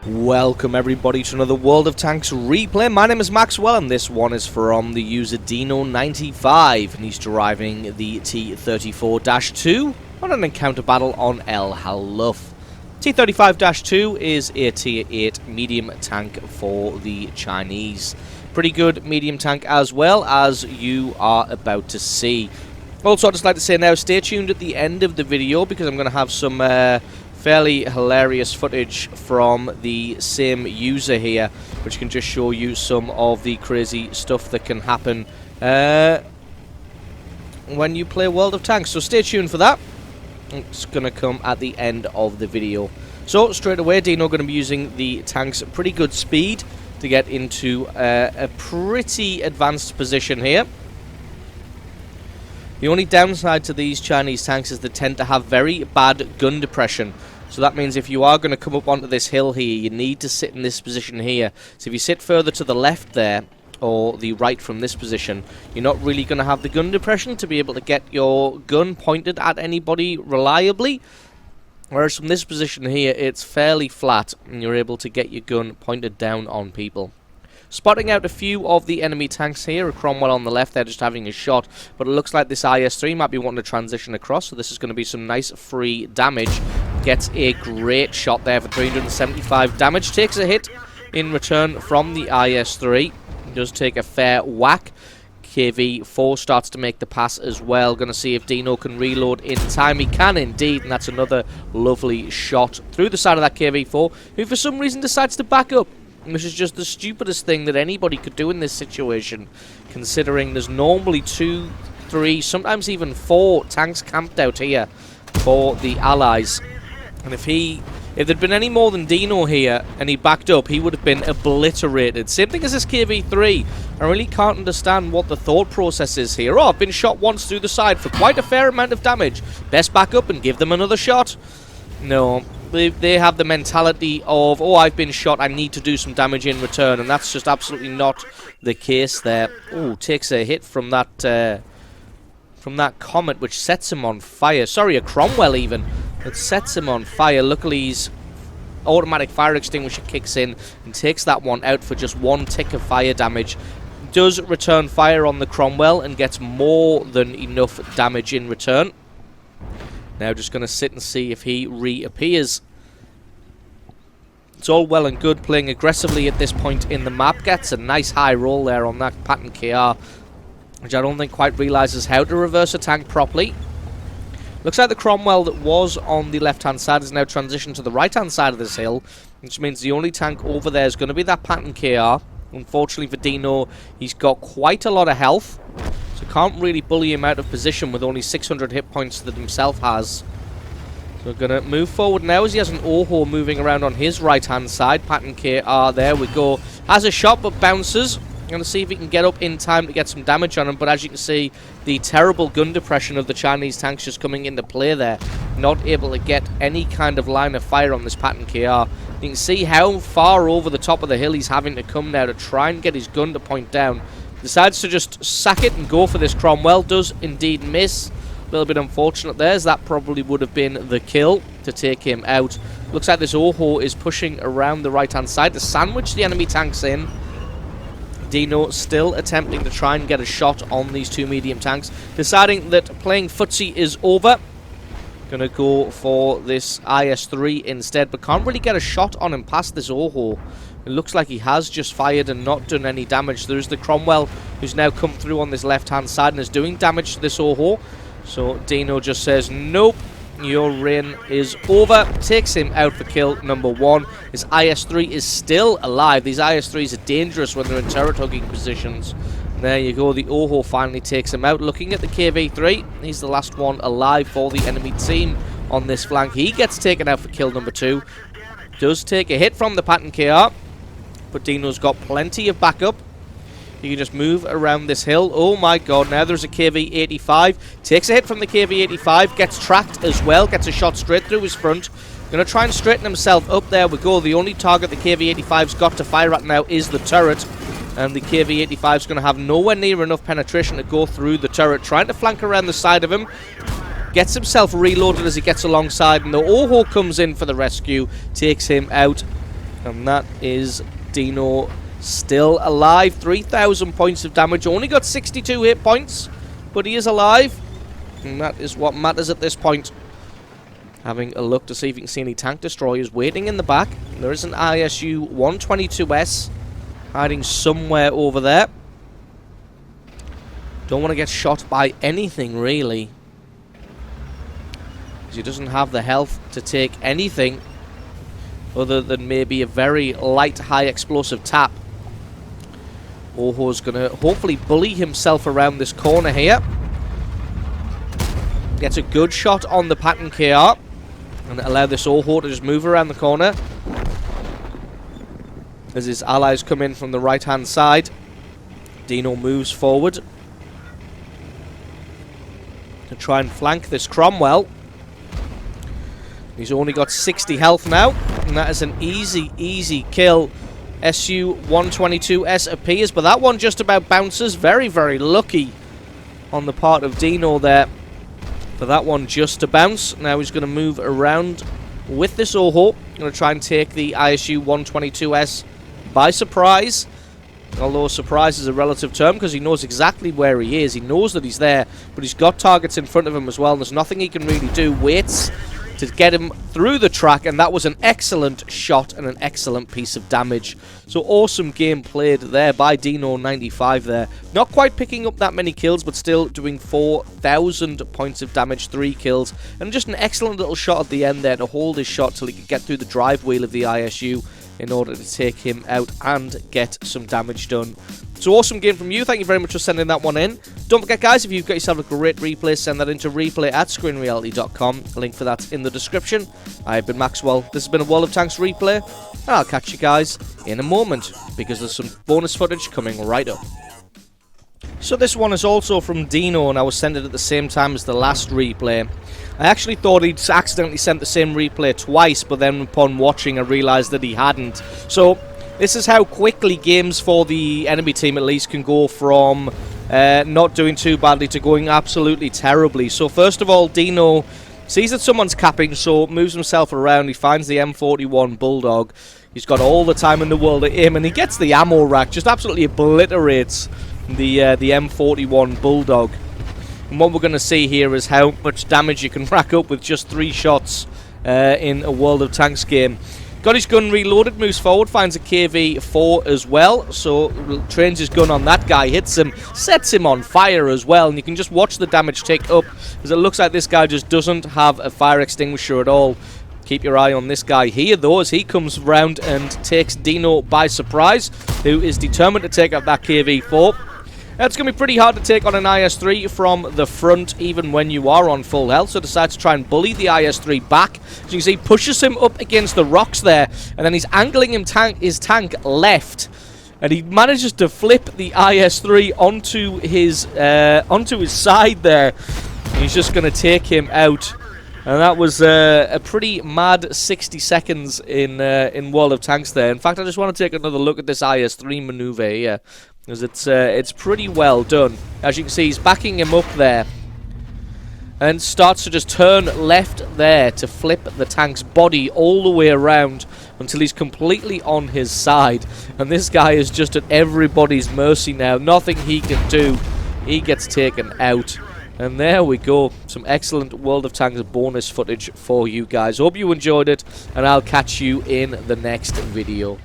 Welcome everybody to another World of Tanks replay. My name is Maxwell and this one is from the user Dino95 and he's driving the T34-2 on an encounter battle on El Haluf. T35-2 is a tier 8 medium tank for the Chinese. Pretty good medium tank as well, as you are about to see. Also, I'd just like to say now, stay tuned at the end of the video because I'm going to have some fairly hilarious footage from the same user here, which can just show you some of the crazy stuff that can happen when you play World of Tanks. So stay tuned for that. It's going to come at the end of the video. So straight away, Dino going to be using the tank's pretty good speed to get into a pretty advanced position here. The only downside to these Chinese tanks is they tend to have very bad gun depression. So that means if you are going to come up onto this hill here, you need to sit in this position here. So if you sit further to the left there, or the right from this position, you're not really going to have the gun depression to be able to get your gun pointed at anybody reliably. Whereas from this position here, it's fairly flat, and you're able to get your gun pointed down on people. Spotting out a few of the enemy tanks here. A Cromwell on the left, they're just having a shot. But it looks like this IS-3 might be wanting to transition across. So this is going to be some nice free damage. Gets a great shot there for 375 damage. Takes a hit in return from the IS-3. Does take a fair whack. KV-4 starts to make the pass as well. Going to see if Dino can reload in time. He can indeed. And that's another lovely shot through the side of that KV-4. Who for some reason decides to back up. Which is just the stupidest thing that anybody could do in this situation, considering there's normally 2, 3, sometimes even 4 tanks camped out here for the Allies. And if there'd been any more than Dino here and he backed up, he would have been obliterated. Same thing as this KV-3. I really can't understand what the thought process is here. Oh, I've been shot once through the side for quite a fair amount of damage. Best back up and give them another shot. No. They have the mentality of, oh, I've been shot, I need to do some damage in return, and that's just absolutely not the case there. Oh, takes a hit from that Comet, which sets him on fire. Sorry, a Cromwell even. It sets him on fire. Luckily, his automatic fire extinguisher kicks in and takes that one out for just 1 tick of fire damage. Does return fire on the Cromwell and gets more than enough damage in return. Now just going to sit and see if he reappears. It's all well and good playing aggressively at this point in the map. Gets a nice high roll there on that pattern KR, which I don't think quite realises how to reverse a tank properly. Looks like the Cromwell that was on the left-hand side is now transitioned to the right-hand side of this hill, which means the only tank over there is going to be that pattern KR. Unfortunately for Dino, he's got quite a lot of health. So can't really bully him out of position with only 600 hit points that himself has. So we're going to move forward now as he has an Oho moving around on his right-hand side. Pattern KR, there we go. Has a shot but bounces. Going to see if he can get up in time to get some damage on him. But as you can see, the terrible gun depression of the Chinese tanks just coming into play there. Not able to get any kind of line of fire on this Pattern KR. You can see how far over the top of the hill he's having to come now to try and get his gun to point down. Decides to just sack it and go for this Cromwell. Does indeed miss. A little bit unfortunate there, as that probably would have been the kill to take him out. Looks like this Oho is pushing around the right-hand side to sandwich the enemy tanks in. Dino still attempting to try and get a shot on these 2 medium tanks. Deciding that playing footsie is over. Gonna go for this IS-3 instead, but can't really get a shot on him past this Oho. It looks like he has just fired and not done any damage. There's the Cromwell who's now come through on this left-hand side and is doing damage to this Oho. So Dino just says, nope, your reign is over. Takes him out for kill number 1. His IS-3 is still alive. These IS-3s are dangerous when they're in turret-hugging positions. There you go, the Oho finally takes him out. Looking at the KV-3, he's the last one alive for the enemy team on this flank. He gets taken out for kill number 2. Does take a hit from the Pattern KR. But Dino's got plenty of backup. He can just move around this hill. Oh my god, now there's a KV-85. Takes a hit from the KV-85. Gets tracked as well. Gets a shot straight through his front. Going to try and straighten himself up. There we go. The only target the KV-85's got to fire at now is the turret. And the KV-85's going to have nowhere near enough penetration to go through the turret. Trying to flank around the side of him. Gets himself reloaded as he gets alongside. And the Oho comes in for the rescue. Takes him out. And that is Dino still alive. 3,000 points of damage. Only got 62 hit points, but he is alive. And that is what matters at this point. Having a look to see if you can see any tank destroyers waiting in the back. There is an ISU 122S hiding somewhere over there. Don't want to get shot by anything, really. Because he doesn't have the health to take anything other than maybe a very light, high explosive tap. Oho's going to hopefully bully himself around this corner here. Gets a good shot on the Patton KR. And allow this Oho to just move around the corner. As his allies come in from the right-hand side. Dino moves forward to try and flank this Cromwell. He's only got 60 health now. And that is an easy, easy kill. SU-122S appears, but that one just about bounces. Very, very lucky on the part of Dino there for that one just to bounce. Now he's going to move around with this Oho. Going to try and take the ISU-122S by surprise. Although surprise is a relative term because he knows exactly where he is. He knows that he's there, but he's got targets in front of him as well. And there's nothing he can really do. Waits to get him through the track, and that was an excellent shot and an excellent piece of damage. So awesome game played there by Dino95 there. Not quite picking up that many kills, but still doing 4,000 points of damage, 3 kills, and just an excellent little shot at the end there to hold his shot till he could get through the drive wheel of the ISU in order to take him out and get some damage done. So awesome game from you. Thank you very much for sending that one in. Don't forget, guys, if you've got yourself a great replay, send that into replay@screenreality.com. Link for that in the description. I've been Maxwell. This has been a World of Tanks replay, and I'll catch you guys in a moment because there's some bonus footage coming right up. So this one is also from Dino, and I was sent it at the same time as the last replay. I actually thought he'd accidentally sent the same replay twice, but then upon watching I realised that he hadn't. So this is how quickly games for the enemy team at least can go from not doing too badly to going absolutely terribly. So first of all, Dino sees that someone's capping, so moves himself around. He finds the M41 Bulldog. He's got all the time in the world to aim, and he gets the ammo rack, just absolutely obliterates the M41 Bulldog. And what we're going to see here is how much damage you can rack up with just 3 shots in a World of Tanks game. Got his gun reloaded, moves forward, finds a KV-4 as well. So trains his gun on that guy, hits him, sets him on fire as well. And you can just watch the damage tick up, as it looks like this guy just doesn't have a fire extinguisher at all. Keep your eye on this guy here, though, as he comes round and takes Dino by surprise, who is determined to take out that KV-4. It's going to be pretty hard to take on an IS-3 from the front, even when you are on full health, so decides to try and bully the IS-3 back. As you can see, pushes him up against the rocks there, and then he's angling his tank left, and he manages to flip the IS-3 onto his side there. And he's just going to take him out. And that was a pretty mad 60 seconds in World of Tanks there. In fact, I just want to take another look at this IS-3 maneuver here, because it's pretty well done. As you can see, he's backing him up there, and starts to just turn left there to flip the tank's body all the way around until he's completely on his side. And this guy is just at everybody's mercy now. Nothing he can do. He gets taken out. And there we go. Some excellent World of Tanks bonus footage for you guys. Hope you enjoyed it, and I'll catch you in the next video.